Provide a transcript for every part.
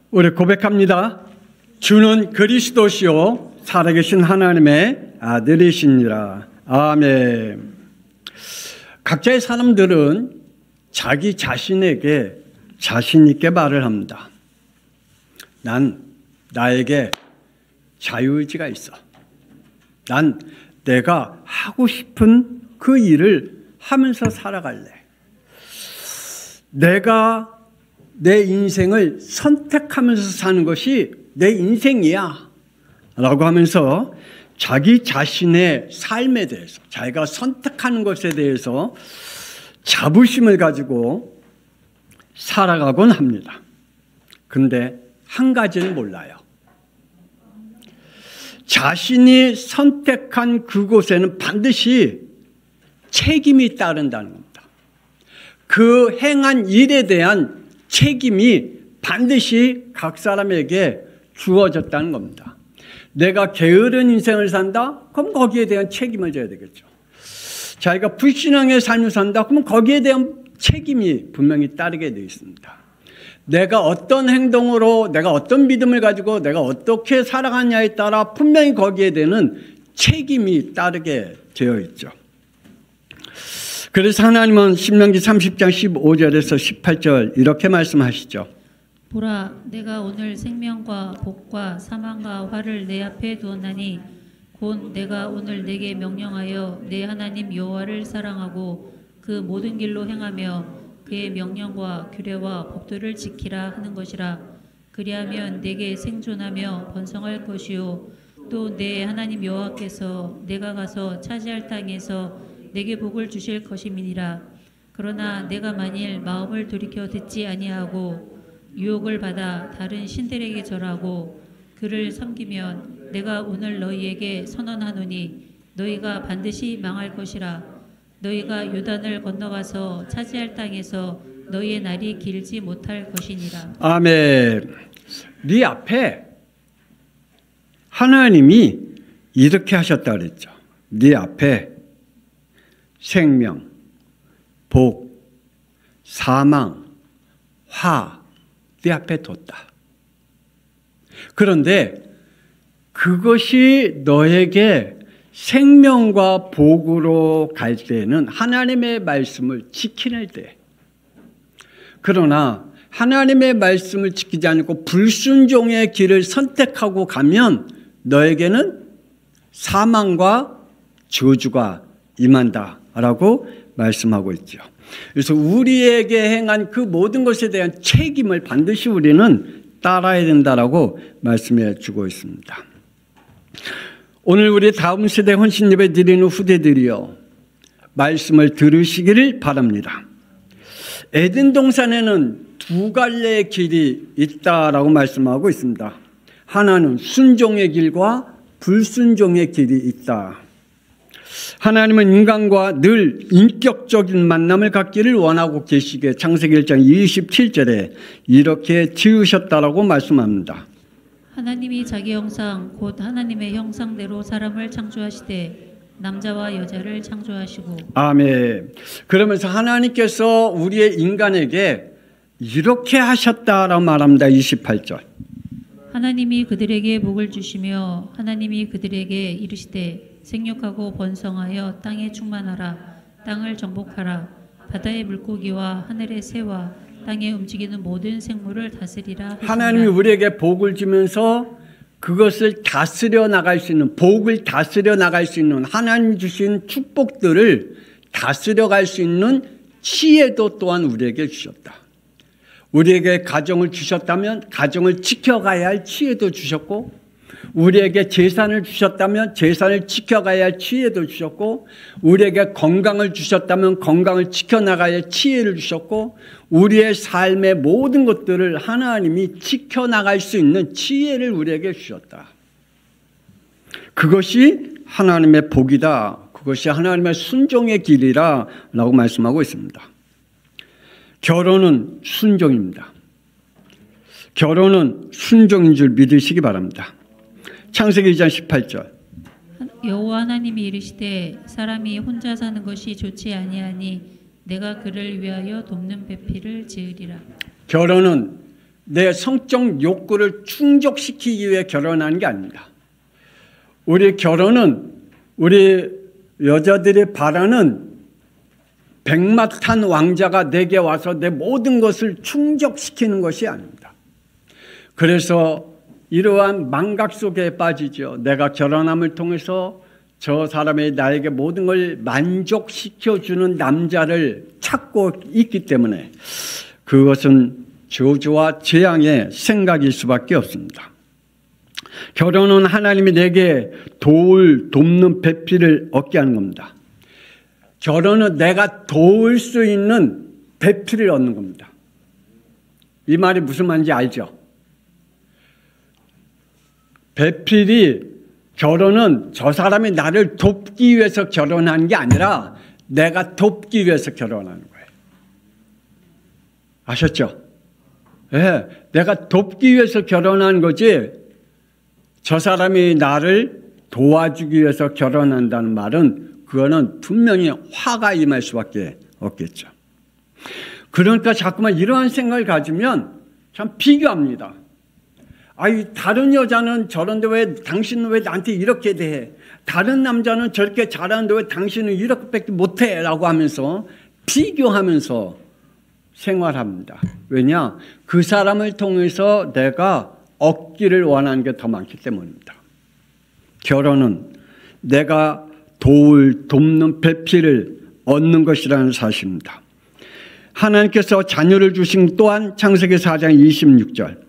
우리 고백합니다. 주는 그리스도시요 살아계신 하나님의 아들이시니라. 아멘. 각자의 사람들은 자기 자신에게 자신 있게 말을 합니다. 나에게 자유의지가 있어. 난 내가 하고 싶은 그 일을 하면서 살아갈래. 내가 내 인생을 선택하면서 사는 것이 내 인생이야 라고 하면서 자기 자신의 삶에 대해서, 자기가 선택하는 것에 대해서 자부심을 가지고 살아가곤 합니다. 근데 한 가지는 몰라요. 자신이 선택한 그곳에는 반드시 책임이 따른다는 겁니다. 그 행한 일에 대한 책임이 반드시 각 사람에게 주어졌다는 겁니다. 내가 게으른 인생을 산다? 그럼 거기에 대한 책임을 져야 되겠죠. 자기가 불신앙의 삶을 산다? 그러면 거기에 대한 책임이 분명히 따르게 되어 있습니다. 내가 어떤 행동으로, 내가 어떤 믿음을 가지고 내가 어떻게 살아가냐에 따라 분명히 거기에 대한 책임이 따르게 되어 있죠. 그래서 하나님은 신명기 30장 15절에서 18절 이렇게 말씀하시죠. 보라, 내가 오늘 생명과 복과 사망과 화를 내 앞에 두었나니 곧 내가 오늘 내게 명령하여 내 하나님 여호와를 사랑하고 그 모든 길로 행하며 그의 명령과 규례와 법도를 지키라 하는 것이라. 그리하면 내게 생존하며 번성할 것이요 또 내 하나님 여호와께서 내가 가서 차지할 땅에서 내게 복을 주실 것임이니라. 그러나 내가 만일 마음을 돌이켜 듣지 아니하고 유혹을 받아 다른 신들에게 절하고 그를 섬기면 내가 오늘 너희에게 선언하노니 너희가 반드시 망할 것이라. 너희가 요단을 건너가서 차지할 땅에서 너희의 날이 길지 못할 것이니라. 아멘. 네 앞에 하나님이 이렇게 하셨다 그랬죠. 네 앞에 생명, 복, 사망, 화 네 앞에 뒀다. 그런데 그것이 너에게 생명과 복으로 갈 때는 하나님의 말씀을 지키는 때. 그러나 하나님의 말씀을 지키지 않고 불순종의 길을 선택하고 가면 너에게는 사망과 저주가 임한다라고 말씀하고 있죠. 그래서 우리에게 행한 그 모든 것에 대한 책임을 반드시 우리는 따라야 된다라고 말씀해 주고 있습니다. 오늘 우리 다음 세대 헌신 예배 드리는 후대들이요, 말씀을 들으시기를 바랍니다. 에덴 동산에는 두 갈래의 길이 있다라고 말씀하고 있습니다. 하나는 순종의 길과 불순종의 길이 있다. 하나님은 인간과 늘 인격적인 만남을 갖기를 원하고 계시기에 창세기 1장 27절에 이렇게 지으셨다라고 말씀합니다. 하나님이 자기 형상 곧 하나님의 형상대로 사람을 창조하시되 남자와 여자를 창조하시고. 아멘. 그러면서 하나님께서 우리의 인간에게 이렇게 하셨다라고 말합니다. 28절. 하나님이 그들에게 복을 주시며 하나님이 그들에게 이르시되 생육하고 번성하여 땅에 충만하라. 땅을 정복하라. 바다의 물고기와 하늘의 새와 땅에 움직이는 모든 생물을 다스리라 하시니라. 하나님이 우리에게 복을 주면서 그것을 다스려 나갈 수 있는, 복을 다스려 나갈 수 있는, 하나님 주신 축복들을 다스려 갈 수 있는 지혜도 또한 우리에게 주셨다. 우리에게 가정을 주셨다면 가정을 지켜가야 할 지혜도 주셨고, 우리에게 재산을 주셨다면 재산을 지켜가야 할 지혜도 주셨고, 우리에게 건강을 주셨다면 건강을 지켜나가야 할 지혜를 주셨고, 우리의 삶의 모든 것들을 하나님이 지켜나갈 수 있는 지혜를 우리에게 주셨다. 그것이 하나님의 복이다. 그것이 하나님의 순종의 길이라 라고 말씀하고 있습니다. 결혼은 순종입니다. 결혼은 순종인 줄 믿으시기 바랍니다. 창세기 2장 18절. 여호와 하나님이 이르시되 사람이 혼자 사는 것이 좋지 아니하니 내가 그를 위하여 돕는 배필을 지으리라. 결혼은 내 성적 욕구를 충족시키기 위해 결혼하는 게 아닙니다. 우리 결혼은 우리 여자들이 바라는 백마탄 왕자가 내게 와서 내 모든 것을 충족시키는 것이 아닙니다. 그래서 이러한 망각 속에 빠지죠. 내가 결혼함을 통해서 저 사람이 나에게 모든 걸 만족시켜주는 남자를 찾고 있기 때문에 그것은 저주와 재앙의 생각일 수밖에 없습니다. 결혼은 하나님이 내게 돕는 배필을 얻게 하는 겁니다. 결혼은 내가 도울 수 있는 배필을 얻는 겁니다. 이 말이 무슨 말인지 알죠? 배필이 결혼은 저 사람이 나를 돕기 위해서 결혼하는 게 아니라 내가 돕기 위해서 결혼하는 거예요. 아셨죠? 네, 내가 돕기 위해서 결혼하는 거지 저 사람이 나를 도와주기 위해서 결혼한다는 말은 그거는 분명히 화가 임할 수밖에 없겠죠. 그러니까 자꾸만 이러한 생각을 가지면 참 비교합니다. 아이, 다른 여자는 저런데 왜 당신은 왜 나한테 이렇게 대해? 다른 남자는 저렇게 잘하는데 왜 당신은 이렇게밖에 못해? 라고 하면서 비교하면서 생활합니다. 왜냐? 그 사람을 통해서 내가 얻기를 원하는 게 더 많기 때문입니다. 결혼은 내가 돕는 배필을 얻는 것이라는 사실입니다. 하나님께서 자녀를 주신 또한 창세기 4장 26절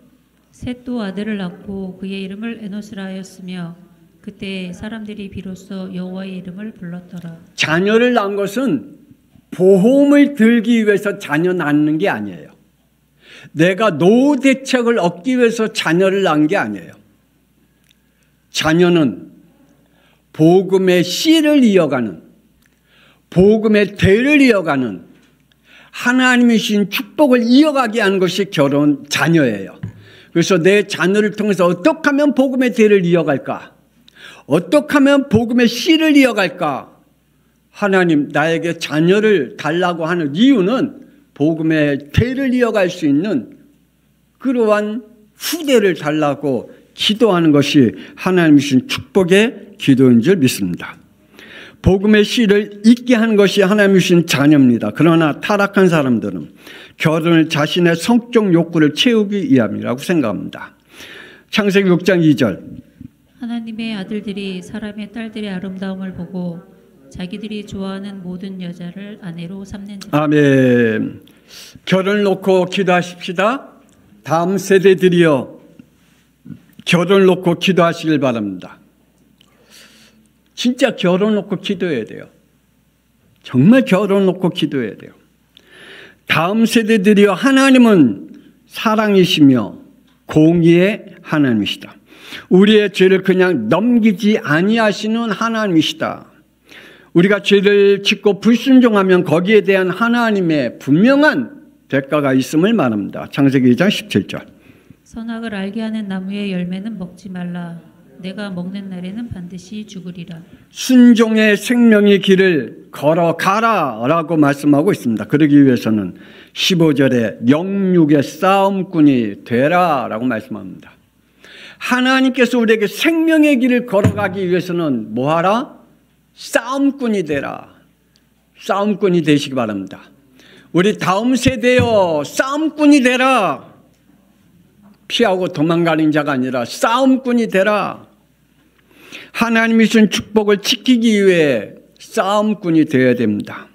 셋도 아들을 낳고 그의 이름을 에노스라 하였으며 그때 사람들이 비로소 여호와의 이름을 불렀더라. 자녀를 낳은 것은 보험을 들기 위해서 자녀 낳는 게 아니에요. 내가 노후 대책을 얻기 위해서 자녀를 낳은 게 아니에요. 자녀는 복음의 씨를 이어가는, 복음의 대를 이어가는, 하나님이 주신 축복을 이어가게 하는 것이 결혼 자녀예요. 그래서 내 자녀를 통해서 어떻게 하면 복음의 대를 이어갈까? 어떻게 하면 복음의 씨를 이어갈까? 하나님 나에게 자녀를 달라고 하는 이유는 복음의 대를 이어갈 수 있는 그러한 후대를 달라고 기도하는 것이 하나님이 주신 축복의 기도인 줄 믿습니다. 복음의 씨를 잇게 하는 것이 하나님이 주신 자녀입니다. 그러나 타락한 사람들은 결혼을 자신의 성적 욕구를 채우기 위함이라고 생각합니다. 창세기 6장 2절 하나님의 아들들이 사람의 딸들의 아름다움을 보고 자기들이 좋아하는 모든 여자를 아내로 삼는 자. 아멘. 결혼을 놓고 기도하십시다. 다음 세대들이여 결혼을 놓고 기도하시길 바랍니다. 진짜 결혼 놓고 기도해야 돼요. 정말 결혼 놓고 기도해야 돼요. 다음 세대들이여 하나님은 사랑이시며 공의의 하나님이시다. 우리의 죄를 그냥 넘기지 아니하시는 하나님이시다. 우리가 죄를 짓고 불순종하면 거기에 대한 하나님의 분명한 대가가 있음을 말합니다. 창세기 2장 17절 선악을 알게 하는 나무의 열매는 먹지 말라. 내가 먹는 날에는 반드시 죽으리라. 순종의 생명의 길을 걸어가라 라고 말씀하고 있습니다. 그러기 위해서는 15절에 영육의 싸움꾼이 되라 라고 말씀합니다. 하나님께서 우리에게 생명의 길을 걸어가기 위해서는 뭐하라? 싸움꾼이 되라. 싸움꾼이 되시기 바랍니다. 우리 다음 세대여 싸움꾼이 되라. 피하고 도망가는 자가 아니라 싸움꾼이 되라. 하나님이 주신 축복을 지키기 위해 싸움꾼이 되어야 됩니다.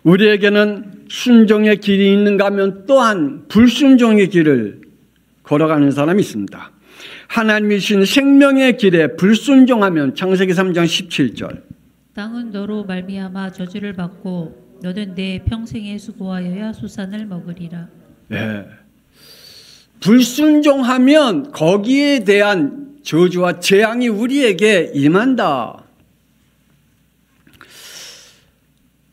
우리에게는 순종의 길이 있는가 하면 또한 불순종의 길을 걸어가는 사람이 있습니다. 하나님이 주신 생명의 길에 불순종하면 창세기 3장 17절 땅은 너로 말미암아 저주를 받고 너는 내 평생에 수고하여야 수산을 먹으리라. 네. 불순종하면 거기에 대한 저주와 재앙이 우리에게 임한다.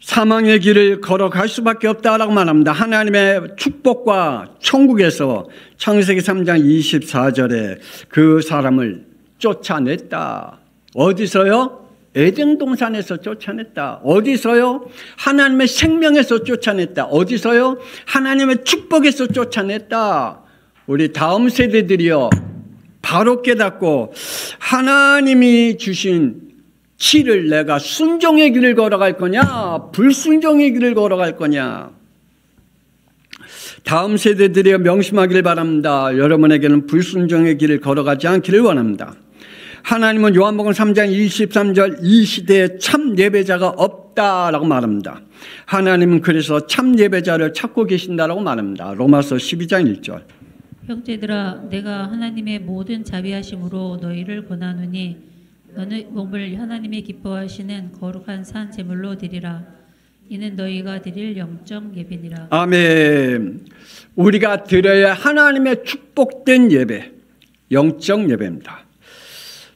사망의 길을 걸어갈 수밖에 없다라고 말합니다. 하나님의 축복과 천국에서 창세기 3장 24절에 그 사람을 쫓아냈다. 어디서요? 에덴 동산에서 쫓아냈다. 어디서요? 하나님의 생명에서 쫓아냈다. 어디서요? 하나님의 축복에서 쫓아냈다. 우리 다음 세대들이요, 바로 깨닫고 하나님이 주신 길을 내가 순종의 길을 걸어갈 거냐, 불순종의 길을 걸어갈 거냐. 다음 세대들이 명심하기를 바랍니다. 여러분에게는 불순종의 길을 걸어가지 않기를 원합니다. 하나님은 요한복음 3장 23절 이 시대에 참 예배자가 없다라고 말합니다. 하나님은 그래서 참 예배자를 찾고 계신다라고 말합니다. 로마서 12장 1절. 형제들아, 내가 하나님의 모든 자비하심으로 너희를 권하노니 너희 몸을 하나님의 기뻐하시는 거룩한 산 제물로 드리라. 이는 너희가 드릴 영적 예배니라. 아멘. 우리가 드려야 하나님의 축복된 예배, 영적 예배입니다.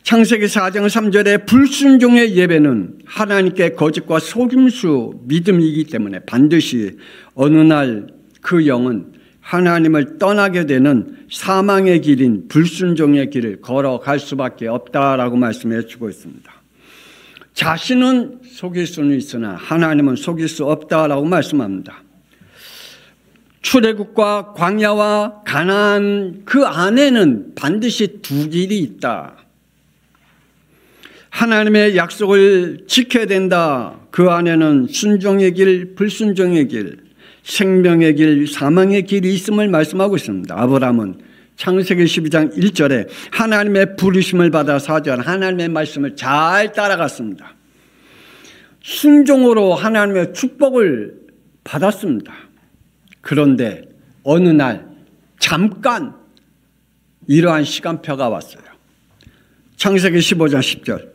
창세기 4장 3절에 불순종의 예배는 하나님께 거짓과 속임수 믿음이기 때문에 반드시 어느 날 그 영은 하나님을 떠나게 되는 사망의 길인 불순종의 길을 걸어갈 수밖에 없다라고 말씀해 주고 있습니다. 자신은 속일 수는 있으나 하나님은 속일 수 없다라고 말씀합니다. 출애굽과 광야와 가나안 그 안에는 반드시 두 길이 있다. 하나님의 약속을 지켜야 된다. 그 안에는 순종의 길, 불순종의 길, 생명의 길, 사망의 길이 있음을 말씀하고 있습니다. 아브라함은 창세기 12장 1절에 하나님의 부르심을 받아 4절 하나님의 말씀을 잘 따라갔습니다. 순종으로 하나님의 축복을 받았습니다. 그런데 어느 날 잠깐 이러한 시간표가 왔어요. 창세기 15장 10절.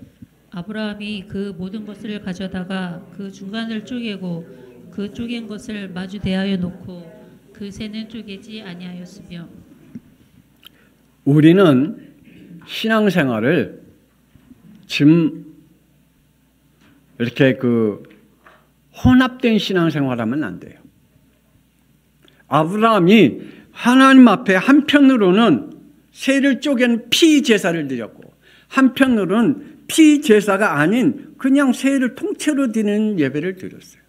아브라함이 그 모든 것을 가져다가 그 중간을 쪼개고 그 쪼갠 것을 마주 대하여 놓고 그 새는 쪼개지 아니하였으며. 우리는 신앙생활을 지금 이렇게 혼합된 신앙생활하면 안 돼요. 아브라함이 하나님 앞에 한편으로는 새를 쪼갠 피제사를 드렸고 한편으로는 피제사가 아닌 그냥 새를 통째로 드리는 예배를 드렸어요.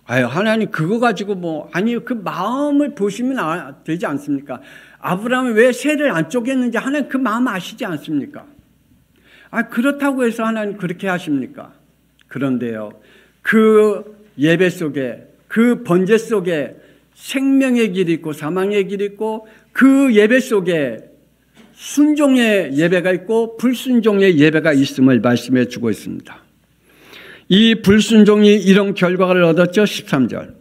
하나님 그거 가지고 아니요, 그 마음을 보시면 되지 않습니까? 아브라함이 왜 새를 안 쪼갰는지 하나님 그 마음 아시지 않습니까? 그렇다고 해서 하나님 그렇게 하십니까? 그런데요, 그 예배 속에, 그 번제 속에 생명의 길이 있고 사망의 길이 있고 그 예배 속에 순종의 예배가 있고 불순종의 예배가 있음을 말씀해 주고 있습니다. 이 불순종이 이런 결과를 얻었죠. 13절.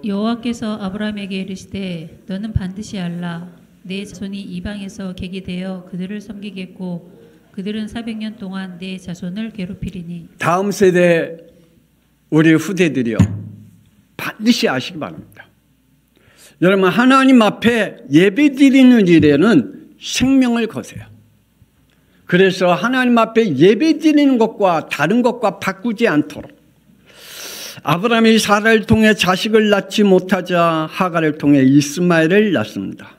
여호와께서 아브라함에게 이르시되 너는 반드시 알라. 내 자손이 이방에서 객이 되어 그들을 섬기겠고 그들은 400년 동안 내 자손을 괴롭히리니. 다음 세대 우리 후대들이요, 반드시 아시기 바랍니다. 여러분, 하나님 앞에 예배드리는 일에는 생명을 거세요. 그래서 하나님 앞에 예배드리는 것과 다른 것과 바꾸지 않도록. 아브라함이 사라를 통해 자식을 낳지 못하자 하갈을 통해 이스마엘을 낳습니다.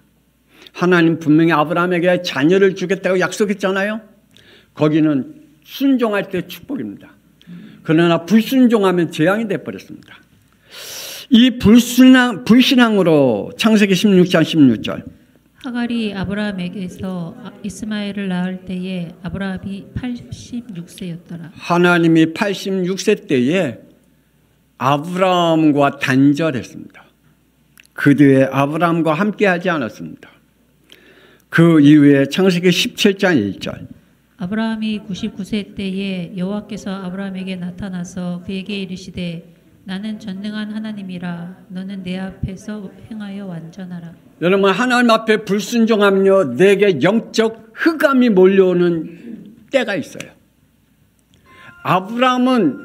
하나님 분명히 아브라함에게 자녀를 주겠다고 약속했잖아요. 거기는 순종할 때 축복입니다. 그러나 불순종하면 재앙이 되어버렸습니다. 이 불신앙으로 창세기 16장 16절. 하갈이 아브라함에게서 이스마엘을 낳을 때에 아브라함이 86세였더라. 하나님이 86세 때에 아브라함과 단절했습니다. 그 뒤에 아브라함과 함께하지 않았습니다. 그 이후에 창세기 17장 1절. 아브라함이 99세 때에 여호와께서 아브라함에게 나타나서 그에게 이르시되 나는 전능한 하나님이라. 너는 내 앞에서 행하여 완전하라. 여러분, 하나님 앞에 불순종하면요, 내게 영적 흑암이 몰려오는 때가 있어요. 아브라함은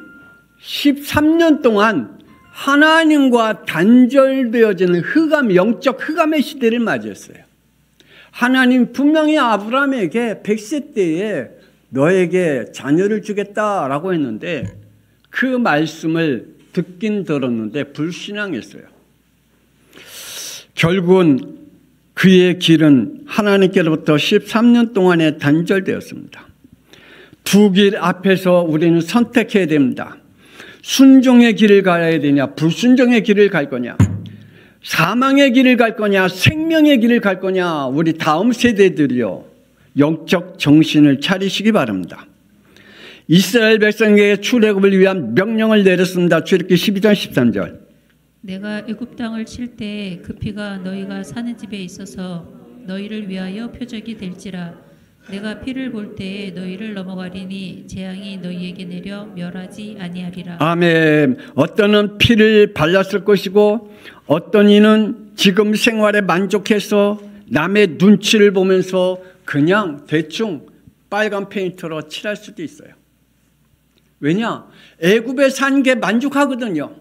13년 동안 하나님과 단절되어지는 흑암, 영적 흑암의 시대를 맞이했어요. 하나님 분명히 아브라함에게 100세 때에 너에게 자녀를 주겠다라고 했는데 그 말씀을 듣긴 들었는데 불신앙했어요. 결국은 그의 길은 하나님께로부터 13년 동안에 단절되었습니다. 두 길 앞에서 우리는 선택해야 됩니다. 순종의 길을 가야 되냐, 불순종의 길을 갈 거냐. 사망의 길을 갈 거냐, 생명의 길을 갈 거냐, 우리 다음 세대들이요, 영적 정신을 차리시기 바랍니다. 이스라엘 백성에게 출애굽을 위한 명령을 내렸습니다. 출애굽기 12장 13절. 내가 애굽 땅을 칠 때 그 피가 너희가 사는 집에 있어서 너희를 위하여 표적이 될지라. 내가 피를 볼 때에 너희를 넘어가리니 재앙이 너희에게 내려 멸하지 아니하리라. 아멘. 어떤 이는 피를 발랐을 것이고 어떤 이는 지금 생활에 만족해서 남의 눈치를 보면서 그냥 대충 빨간 페인트로 칠할 수도 있어요. 왜냐? 애굽에 산 게 만족하거든요.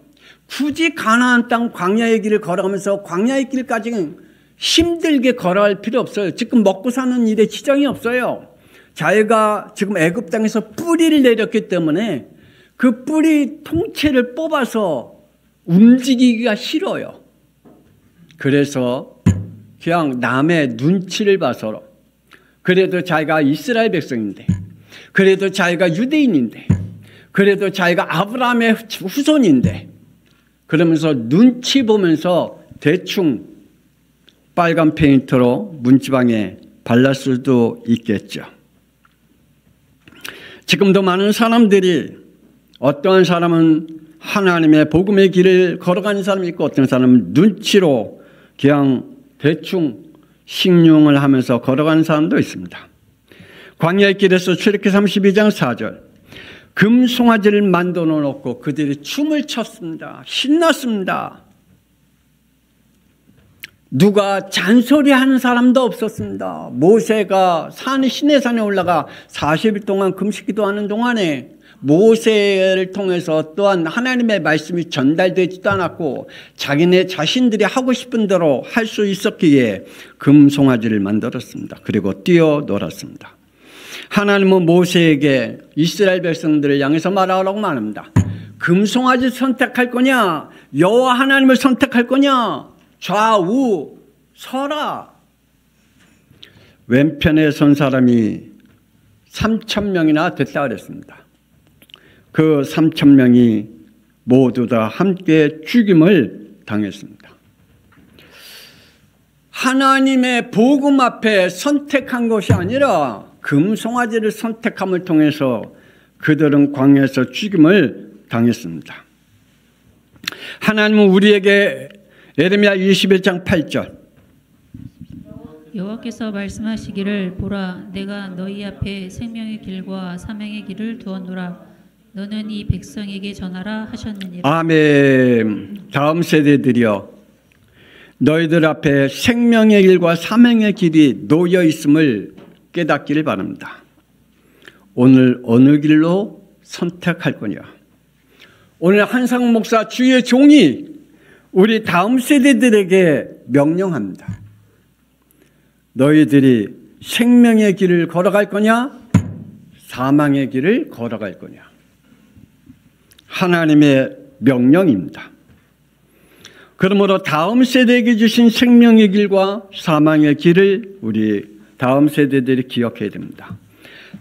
굳이 가나안 땅 광야의 길을 걸어가면서 광야의 길까지는 힘들게 걸어갈 필요 없어요. 지금 먹고 사는 일에 지장이 없어요. 자기가 지금 애굽 땅에서 뿌리를 내렸기 때문에 그 뿌리 통째를 뽑아서 움직이기가 싫어요. 그래서 그냥 남의 눈치를 봐서, 그래도 자기가 이스라엘 백성인데, 그래도 자기가 유대인인데, 그래도 자기가 아브라함의 후손인데, 그러면서 눈치 보면서 대충 빨간 페인트로 문지방에 발랐을 수도 있겠죠. 지금도 많은 사람들이, 어떠한 사람은 하나님의 복음의 길을 걸어가는 사람이 있고 어떤 사람은 눈치로 그냥 대충 식용을 하면서 걸어가는 사람도 있습니다. 광야의 길에서 출애굽기 32장 4절. 금송아지를 만들어 놓고 그들이 춤을 췄습니다. 신났습니다. 누가 잔소리하는 사람도 없었습니다. 모세가 시내산에 올라가 40일 동안 금식기도 하는 동안에 모세를 통해서 또한 하나님의 말씀이 전달되지도 않았고 자기네 자신들이 하고 싶은 대로 할 수 있었기에 금송아지를 만들었습니다. 그리고 뛰어놀았습니다. 하나님은 모세에게 이스라엘 백성들을 향해서 말하라고 말합니다. 금송아지 선택할 거냐, 여호와 하나님을 선택할 거냐, 좌우 서라. 왼편에 선 사람이 3,000명이나 됐다 그랬습니다. 그 3,000명이 모두 다 함께 죽임을 당했습니다. 하나님의 복음 앞에 선택한 것이 아니라 금송아지를 선택함을 통해서 그들은 광야에서 죽임을 당했습니다. 하나님은 우리에게 예레미야 21장 8절. 여호와께서 말씀하시기를 보라 내가 너희 앞에 생명의 길과 사망의 길을 두었노라. 너는 이 백성에게 전하라 하셨느니라. 아멘. 다음 세대들이여, 너희들 앞에 생명의 길과 사망의 길이 놓여 있음을 깨닫기를 바랍니다. 오늘 어느 길로 선택할 거냐? 오늘 한상훈 목사 주의 종이 우리 다음 세대들에게 명령합니다. 너희들이 생명의 길을 걸어갈 거냐? 사망의 길을 걸어갈 거냐? 하나님의 명령입니다. 그러므로 다음 세대에게 주신 생명의 길과 사망의 길을 우리 다음 세대들이 기억해야 됩니다.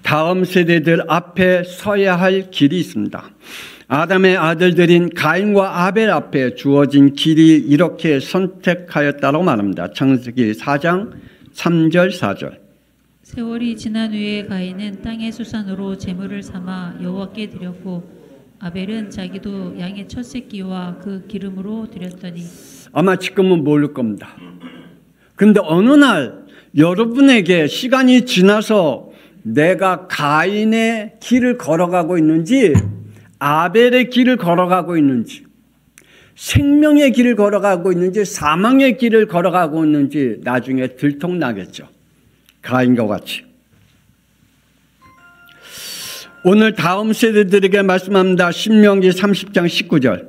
다음 세대들 앞에 서야 할 길이 있습니다. 아담의 아들들인 가인과 아벨 앞에 주어진 길이 이렇게 선택하였다고 말합니다. 창세기 4장 3절 4절. 세월이 지난 후에 가인은 땅의 수산으로 제물을 삼아 여호와께 드렸고 아벨은 자기도 양의 첫 새끼와 그 기름으로 드렸더니. 아마 지금은 모를 겁니다. 그런데 어느 날 여러분에게 시간이 지나서 내가 가인의 길을 걸어가고 있는지 아벨의 길을 걸어가고 있는지 생명의 길을 걸어가고 있는지 사망의 길을 걸어가고 있는지 나중에 들통나겠죠. 가인과 같이. 오늘 다음 세대들에게 말씀합니다. 신명기 30장 19절.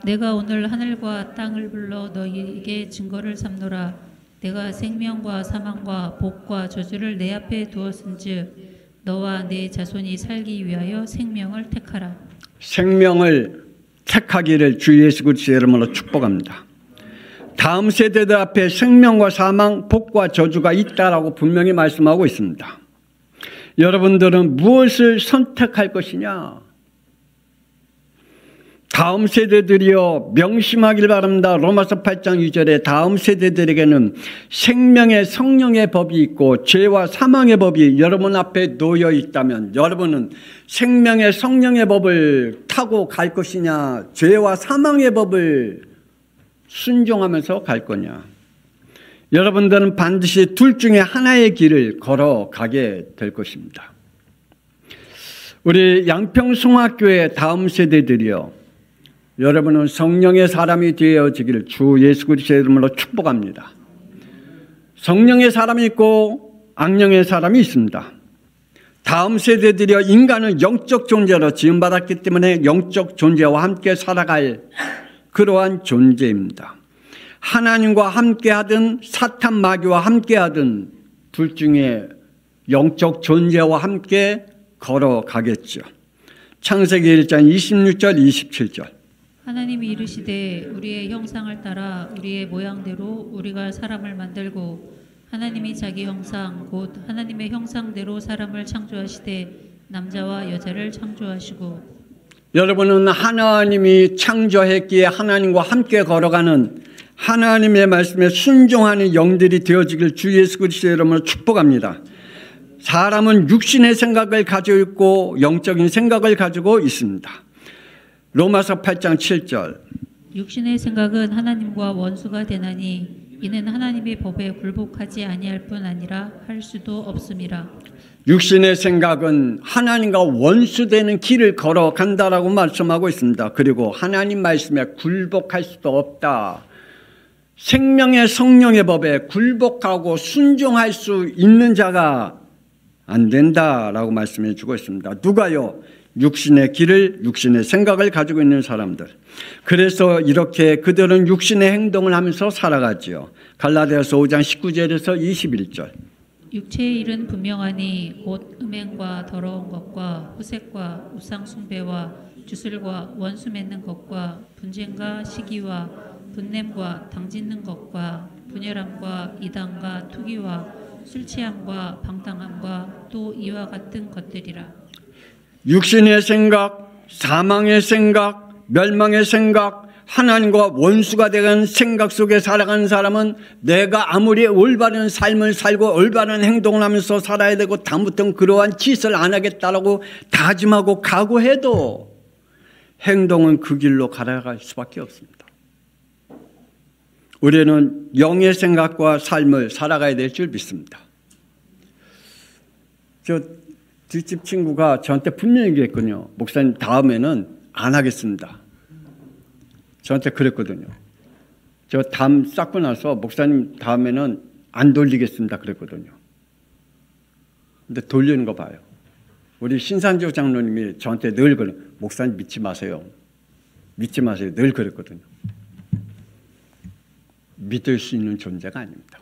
내가 오늘 하늘과 땅을 불러 너희에게 증거를 삼노라. 내가 생명과 사망과 복과 저주를 내 앞에 두었은즉 너와 내 자손이 살기 위하여 생명을 택하라. 생명을 택하기를 주 예수 그리스도의 이름으로 축복합니다. 다음 세대들 앞에 생명과 사망, 복과 저주가 있다라고 분명히 말씀하고 있습니다. 여러분들은 무엇을 선택할 것이냐? 다음 세대들이여 명심하길 바랍니다. 로마서 8장 2절에 다음 세대들에게는 생명의 성령의 법이 있고 죄와 사망의 법이 여러분 앞에 놓여 있다면 여러분은 생명의 성령의 법을 타고 갈 것이냐, 죄와 사망의 법을 순종하면서 갈 거냐. 여러분들은 반드시 둘 중에 하나의 길을 걸어가게 될 것입니다. 우리 양평송학교의 다음 세대들이여, 여러분은 성령의 사람이 되어지기를 주 예수 그리스도의 이름으로 축복합니다. 성령의 사람이 있고 악령의 사람이 있습니다. 다음 세대들이여, 인간은 영적 존재로 지음받았기 때문에 영적 존재와 함께 살아갈 그러한 존재입니다. 하나님과 함께하든 사탄 마귀와 함께하든 둘 중에 영적 존재와 함께 걸어가겠죠. 창세기 1장 26절 27절. 하나님이 이르시되 우리의 형상을 따라 우리의 모양대로 우리가 사람을 만들고 하나님이 자기 형상 곧 하나님의 형상대로 사람을 창조하시되 남자와 여자를 창조하시고. 여러분은 하나님이 창조했기에 하나님과 함께 걸어가는 하나님의 말씀에 순종하는 영들이 되어지길 주 예수 그리스도의 이름으로 축복합니다. 사람은 육신의 생각을 가지고 있고 영적인 생각을 가지고 있습니다. 로마서 8장 7절. 육신의 생각은 하나님과 원수가 되나니 이는 하나님의 법에 굴복하지 아니할 뿐 아니라 할 수도 없음이라. 육신의 생각은 하나님과 원수되는 길을 걸어간다라고 말씀하고 있습니다. 그리고 하나님 말씀에 굴복할 수도 없다. 생명의 성령의 법에 굴복하고 순종할 수 있는 자가 안 된다라고 말씀해 주고 있습니다. 누가요? 육신의 길을, 육신의 생각을 가지고 있는 사람들. 그래서 이렇게 그들은 육신의 행동을 하면서 살아가지요. 갈라디아서 5장 19절에서 21절. 육체의 일은 분명하니 곧 음행과 더러운 것과 후색과 우상 숭배와 주술과 원수 맺는 것과 분쟁과 시기와 분냄과 당짓는 것과 분열함과 이단과 투기와 술 취함과 방탕함과 또 이와 같은 것들이라. 육신의 생각, 사망의 생각, 멸망의 생각, 하나님과 원수가 되는 생각 속에 살아가는 사람은 내가 아무리 올바른 삶을 살고 올바른 행동을 하면서 살아야 되고 다음부터는 그러한 짓을 안 하겠다라고 다짐하고 각오해도 행동은 그 길로 갈아갈 수밖에 없습니다. 우리는 영의 생각과 삶을 살아가야 될 줄 믿습니다. 저 뒷집 친구가 저한테 분명히 얘기했거든요. 목사님 다음에는 안 하겠습니다. 저한테 그랬거든요. 저 담 쌓고 나서 목사님 다음에는 안 돌리겠습니다 그랬거든요. 근데 돌리는 거 봐요. 우리 신산조 장로님이 저한테 늘 그래. 목사님 믿지 마세요. 믿지 마세요. 늘 그랬거든요. 믿을 수 있는 존재가 아닙니다.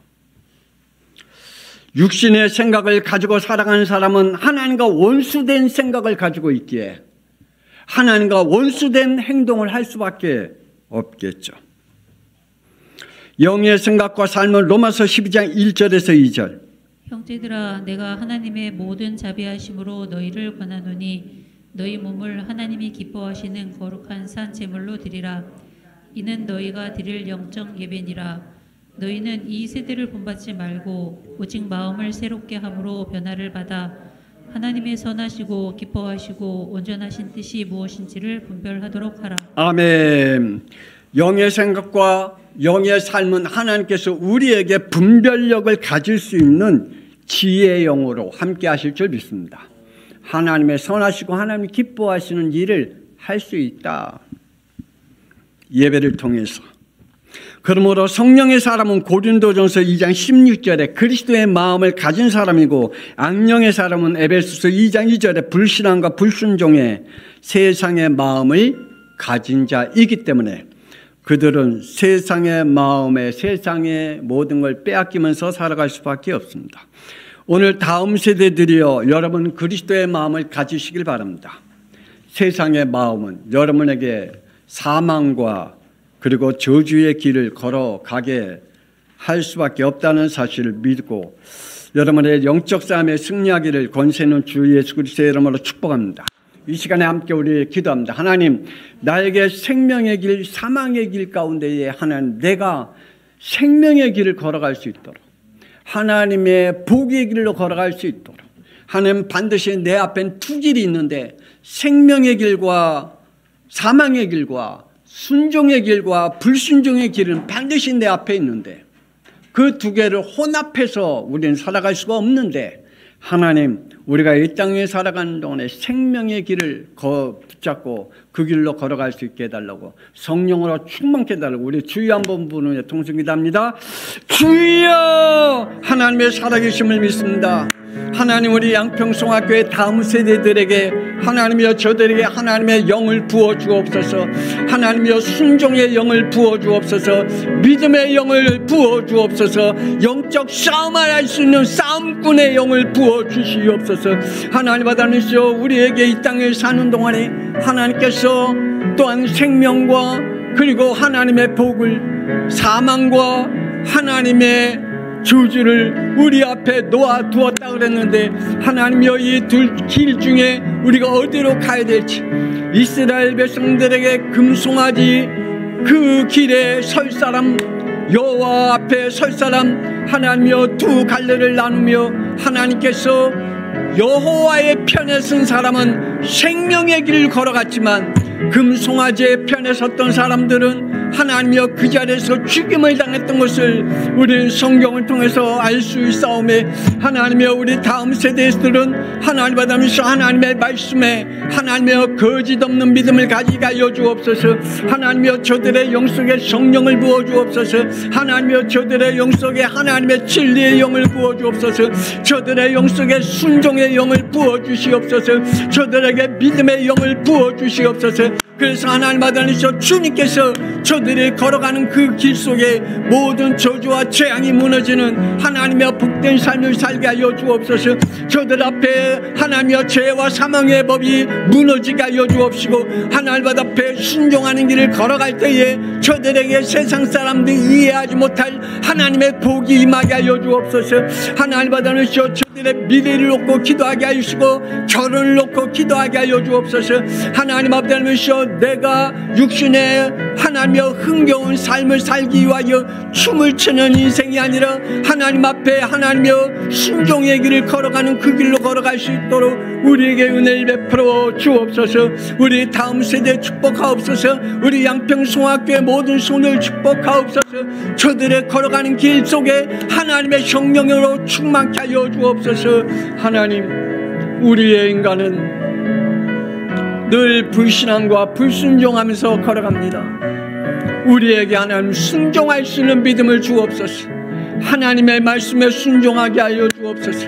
육신의 생각을 가지고 살아가는 사람은 하나님과 원수된 생각을 가지고 있기에 하나님과 원수된 행동을 할 수밖에 없겠죠. 영의 생각과 삶은 로마서 12장 1절에서 2절. 형제들아 내가 하나님의 모든 자비하심으로 너희를 권하노니 너희 몸을 하나님이 기뻐하시는 거룩한 산 제물로 드리라. 이는 너희가 드릴 영적 예배니라. 너희는 이 세대를 본받지 말고 오직 마음을 새롭게 함으로 변화를 받아 하나님의 선하시고 기뻐하시고 온전하신 뜻이 무엇인지를 분별하도록 하라. 아멘. 영의 생각과 영의 삶은 하나님께서 우리에게 분별력을 가질 수 있는 지혜의 영으로 함께 하실 줄 믿습니다. 하나님의 선하시고 하나님이 기뻐하시는 일을 할 수 있다. 예배를 통해서. 그러므로 성령의 사람은 고린도전서 2장 16절에 그리스도의 마음을 가진 사람이고 악령의 사람은 에베소서 2장 2절에 불신앙과 불순종의 세상의 마음을 가진 자이기 때문에 그들은 세상의 마음에 세상의 모든 걸 빼앗기면서 살아갈 수밖에 없습니다. 오늘 다음 세대들이여 여러분 그리스도의 마음을 가지시길 바랍니다. 세상의 마음은 여러분에게 사망과 그리고 저주의 길을 걸어가게 할 수밖에 없다는 사실을 믿고 여러분의 영적 싸움에 승리하기를 권세는 주 예수 그리스도의 이름으로 축복합니다. 이 시간에 함께 우리 기도합니다. 하나님, 나에게 생명의 길, 사망의 길 가운데에 하나님, 내가 생명의 길을 걸어갈 수 있도록, 하나님의 복의 길로 걸어갈 수 있도록, 하나님 반드시 내 앞엔 두 길이 있는데 생명의 길과 사망의 길과 순종의 길과 불순종의 길은 반드시 내 앞에 있는데 그 두 개를 혼합해서 우리는 살아갈 수가 없는데, 하나님, 우리가 이 땅에 살아가는 동안에 생명의 길을 붙잡고 그 길로 걸어갈 수 있게 해달라고, 성령으로 충만케 해달라고 우리 주여 한번 부르는 통성기도합니다. 주여! 하나님의 살아계심을 믿습니다. 하나님, 우리 양평송학교의 다음 세대들에게 하나님이여 저들에게 하나님의 영을 부어 주옵소서. 하나님이여 순종의 영을 부어 주옵소서. 믿음의 영을 부어 주옵소서. 영적 싸움을 할 수 있는 싸움꾼의 영을 부어 주시옵소서. 하나님 아버지여, 우리에게 이 땅에 사는 동안에 하나님께서 또한 생명과 그리고 하나님의 복을, 사망과 하나님의 저주를 우리 앞에 놓아두었다 그랬는데, 하나님이여 이 둘 길 중에 우리가 어디로 가야 될지, 이스라엘 백성들에게 금송아지 그 길에 설 사람, 여호와 앞에 설 사람, 하나님이여 두 갈래를 나누며 하나님께서 여호와의 편에 선 사람은 생명의 길을 걸어갔지만 금송아지의 편에 섰던 사람들은 하나님이여 그 자리에서 죽임을 당했던 것을 우리는 성경을 통해서 알 수 있사오매, 하나님이여 우리 다음 세대들은 하나님 받으면서 하나님의 말씀에 하나님이여 거짓 없는 믿음을 가지게 하여 주옵소서. 하나님이여 저들의 영속에 성령을 부어 주옵소서. 하나님이여 저들의 영속에 하나님의 진리의 영을 부어 주옵소서. 저들의 영속에 순종의 영을 부어 주시옵소서. 저들에게 믿음의 영을 부어 주시옵소서. 그래서 하나님 아버지, 주님께서 저들이 걸어가는 그 길 속에 모든 저주와 재앙이 무너지는 하나님의 복된 삶을 살게 하여 주옵소서. 저들 앞에 하나님의 죄와 사망의 법이 무너지게 하여 주옵시고, 하나님 앞에 순종하는 길을 걸어갈 때에 저들에게 세상 사람들이 이해하지 못할 하나님의 복이 임하게 하여 주옵소서. 하나님 아버지, 저들의 미래를 놓고 기도하게 하시고 결혼을 놓고 기도하게 하여 주옵소서. 하나님 아버지, 내가 육신의 하나님의 흥겨운 삶을 살기 위하여 춤을 추는 인생이 아니라 하나님 앞에 하나님의 순종의 길을 걸어가는 그 길로 걸어갈 수 있도록 우리에게 은혜를 베풀어 주옵소서. 우리 다음 세대 축복하옵소서. 우리 양평송학교의 모든 손을 축복하옵소서. 저들의 걸어가는 길 속에 하나님의 성령으로 충만케 하여 주옵소서. 하나님, 우리의 인간은 늘 불신앙과 불순종하면서 걸어갑니다. 우리에게 하나님 순종할 수 있는 믿음을 주옵소서. 하나님의 말씀에 순종하게 하여 주옵소서.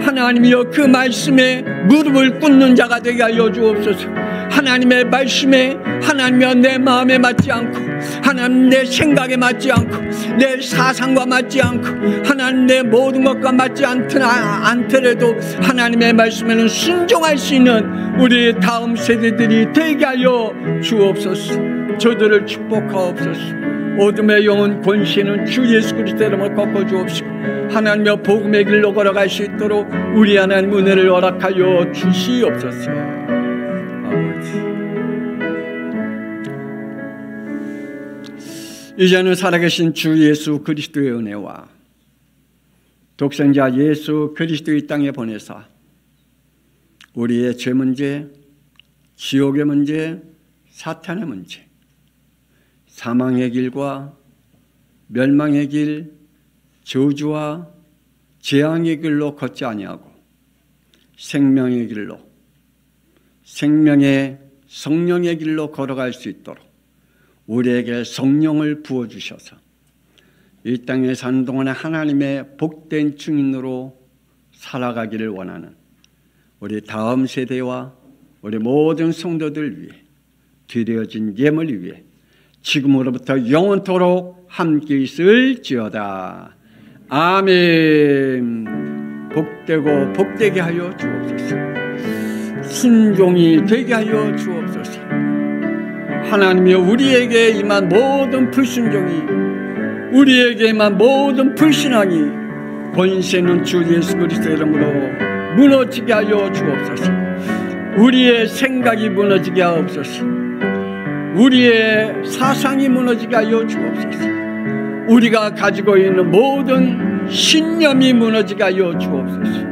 하나님이여 그 말씀에 무릎을 꿇는 자가 되게 하여 주옵소서. 하나님의 말씀에 하나님이여 내 마음에 맞지 않고, 하나님 내 생각에 맞지 않고, 내 사상과 맞지 않고, 하나님 내 모든 것과 맞지 않더라도 하나님의 말씀에는 순종할 수 있는 우리 다음 세대들이 되게 하여 주옵소서. 저들을 축복하옵소서. 어둠의 영혼 권세는 주 예수 그리스도의 이름으로 꺾어 주옵시고, 하나님의 복음의 길로 걸어갈 수 있도록 우리 하나님 은혜를 허락하여 주시옵소서. 아버지, 이제는 살아계신 주 예수 그리스도의 은혜와 독생자 예수 그리스도 이 땅에 보내사 우리의 죄 문제, 지옥의 문제, 사탄의 문제, 사망의 길과 멸망의 길, 저주와 재앙의 길로 걷지 아니하고 생명의 길로, 생명의 성령의 길로 걸어갈 수 있도록 우리에게 성령을 부어주셔서 이 땅에 사는 동안에 하나님의 복된 증인으로 살아가기를 원하는 우리 다음 세대와 우리 모든 성도들 위해 드려진 예물을 위해 지금으로부터 영원토록 함께 있을지어다. 아멘. 복되고 복되게 하여 주옵소서. 순종이 되게 하여 주옵소서. 하나님이여, 우리에게 임한 모든 불순종이, 우리에게 임한 모든 불신앙이 권세는 주 예수 그리스도의 이름으로 무너지게 하여 주옵소서. 우리의 생각이 무너지게 하옵소서. 우리의 사상이 무너지게 하여 주옵소서. 우리가 가지고 있는 모든 신념이 무너지게 하여 주옵소서.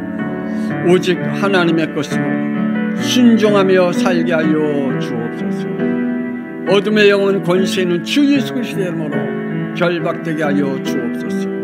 오직 하나님의 것으로 순종하며 살게 하여 주옵소서. 어둠의 영혼 권세는 주 예수 그리스도의 이름으로 결박되게 하여 주옵소서.